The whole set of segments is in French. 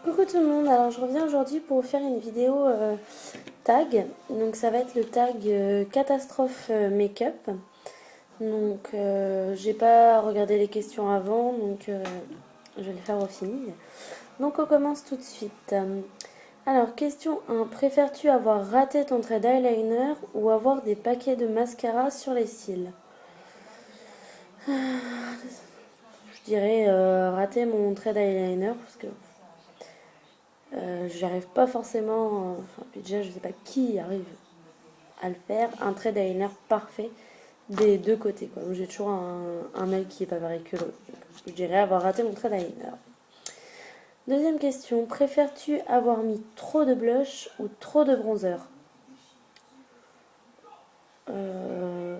Coucou tout le monde, alors je reviens aujourd'hui pour vous faire une vidéo tag. Donc ça va être le tag catastrophe make-up. Donc j'ai pas regardé les questions avant, donc je vais le faire au feeling. Donc on commence tout de suite. Alors question 1, préfères-tu avoir raté ton trait d'eyeliner ou avoir des paquets de mascara sur les cils? Je dirais rater mon trait d'eyeliner parce que j'y arrive pas forcément, enfin déjà je sais pas qui arrive à le faire, un trait d'eyeliner parfait des deux côtés quoi. J'ai toujours un œil qui est pas pareil que l'autre. Je dirais avoir raté mon trait d'eyeliner. Deuxième question, préfères-tu avoir mis trop de blush ou trop de bronzer? euh...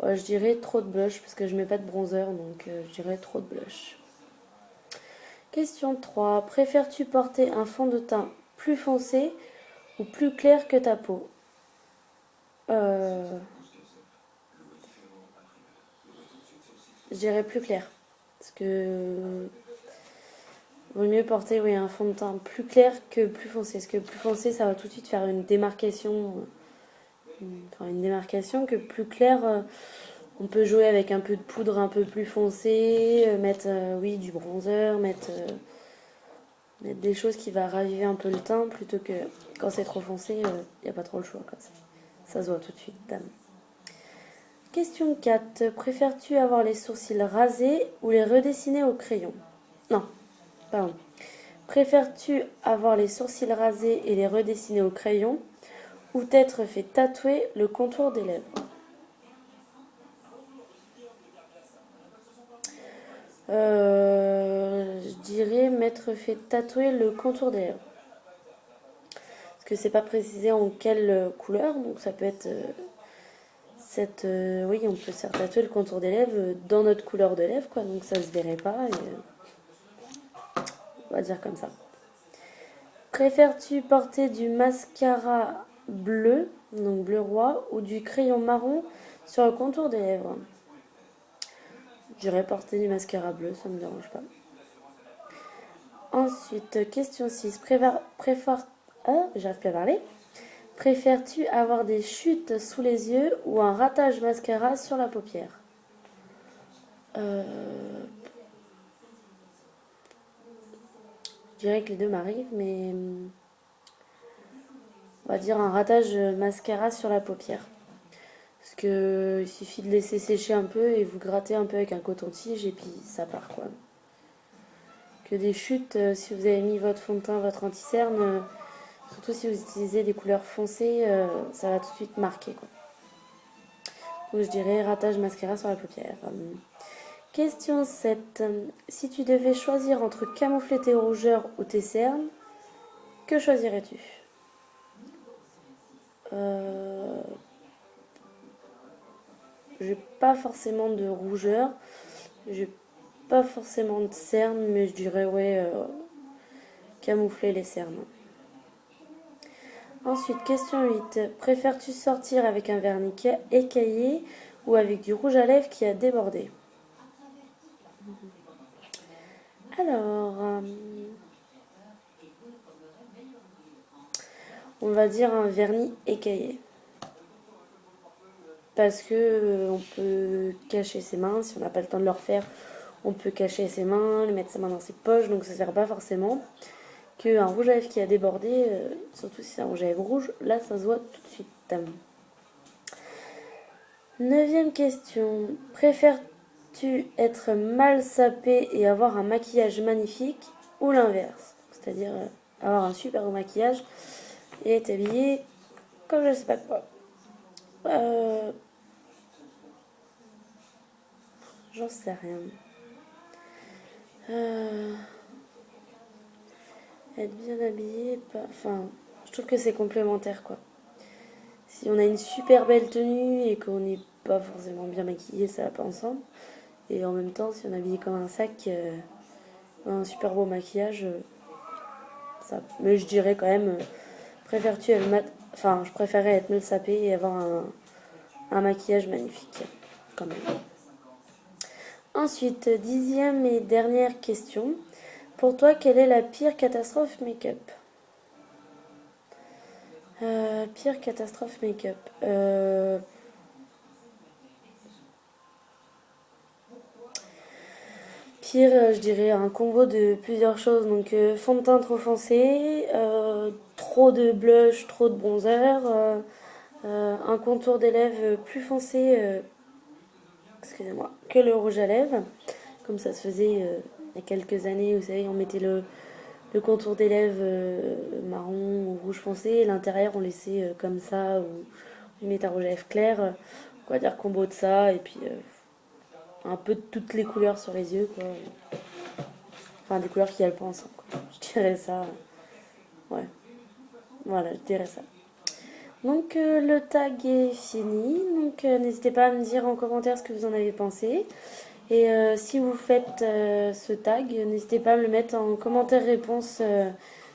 ouais, je dirais trop de blush parce que je mets pas de bronzer, donc je dirais trop de blush. Question 3, préfères-tu porter un fond de teint plus foncé ou plus clair que ta peau? euh... Je dirais plus clair. Parce que vaut mieux porter oui, un fond de teint plus clair que plus foncé. Parce que plus foncé, ça va tout de suite faire une démarcation. Enfin, une démarcation que plus clair, on peut jouer avec un peu de poudre un peu plus foncée, mettre oui, du bronzer, mettre des choses qui va raviver un peu le teint plutôt que quand c'est trop foncé, il n'y a pas trop le choix. Quoi. Ça se voit tout de suite. Question 4. Préfères-tu avoir les sourcils rasés ou les redessiner au crayon? Non, pardon. Préfères-tu avoir les sourcils rasés et les redessiner au crayon ou t'être fait tatouer le contour des lèvres? Je dirais m'être fait tatouer le contour des lèvres. Parce que c'est pas précisé en quelle couleur, donc ça peut être oui, on peut se faire tatouer le contour des lèvres dans notre couleur de lèvres, quoi, donc ça se verrait pas, et on va dire comme ça. Préfères-tu porter du mascara bleu, donc bleu roi, ou du crayon marron sur le contour des lèvres? J'irais porter du mascara bleu, ça me dérange pas. Ensuite, question 6. J'arrive plus à parler. Préfères-tu avoir des chutes sous les yeux ou un ratage mascara sur la paupière? euh, Je dirais que les deux m'arrivent, mais on va dire un ratage mascara sur la paupière. Parce que il suffit de laisser sécher un peu et vous grattez un peu avec un coton-tige et puis ça part quoi. Que des chutes, si vous avez mis votre fond de teint, votre anti-cerne, surtout si vous utilisez des couleurs foncées, ça va tout de suite marquer quoi. Donc je dirais ratage mascara sur la paupière. Question 7. Si tu devais choisir entre camoufler tes rougeurs ou tes cernes, que choisirais-tu? euh, J'ai pas forcément de rougeur, j'ai pas forcément de cernes, mais je dirais ouais, camoufler les cernes. Ensuite, question 8. Préfères-tu sortir avec un vernis écaillé ou avec du rouge à lèvres qui a débordé? Alors, on va dire un vernis écaillé. Parce que on peut cacher ses mains, si on n'a pas le temps de le refaire, on peut cacher ses mains, mettre sa main dans ses poches, donc ça ne sert pas forcément. Qu'un rouge à lèvres qui a débordé, surtout si c'est un rouge à lèvres rouge, là ça se voit tout de suite. Neuvième question. Préfères-tu être mal sapé et avoir un maquillage magnifique ou l'inverse? C'est-à-dire avoir un super beau maquillage et être habillé comme je sais pas quoi. Euh, J'en sais rien. Euh, Être bien habillé, pas... Enfin, je trouve que c'est complémentaire quoi. Si on a une super belle tenue et qu'on n'est pas forcément bien maquillé, ça va pas ensemble. Et en même temps, si on est habillé comme un sac, un super beau maquillage, ça. Mais je dirais quand même, préfères-tu être enfin, je préférerais être mal sapée et avoir un maquillage magnifique, quand même. Ensuite, dixième et dernière question. Pour toi, quelle est la pire catastrophe make-up? Pire catastrophe make-up. Pire, je dirais un combo de plusieurs choses. Donc, fond de teint trop foncé, trop de blush, trop de bronzer, un contour des lèvres plus foncé, excusez-moi, que le rouge à lèvres. Comme ça se faisait il y a quelques années, vous savez, on mettait le contour des lèvres marron ou rouge foncé, et l'intérieur on laissait comme ça, ou on mettait un rouge à lèvres clair. On va dire combo de ça, et puis un peu de toutes les couleurs sur les yeux, quoi. Enfin, des couleurs qui a le point ensemble, quoi. Je dirais ça. Ouais, voilà, je dirais ça. Donc le tag est fini. Donc n'hésitez pas à me dire en commentaire ce que vous en avez pensé. Et si vous faites ce tag, n'hésitez pas à me le mettre en commentaire réponse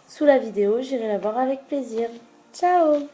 sous la vidéo. J'irai la voir avec plaisir. Ciao!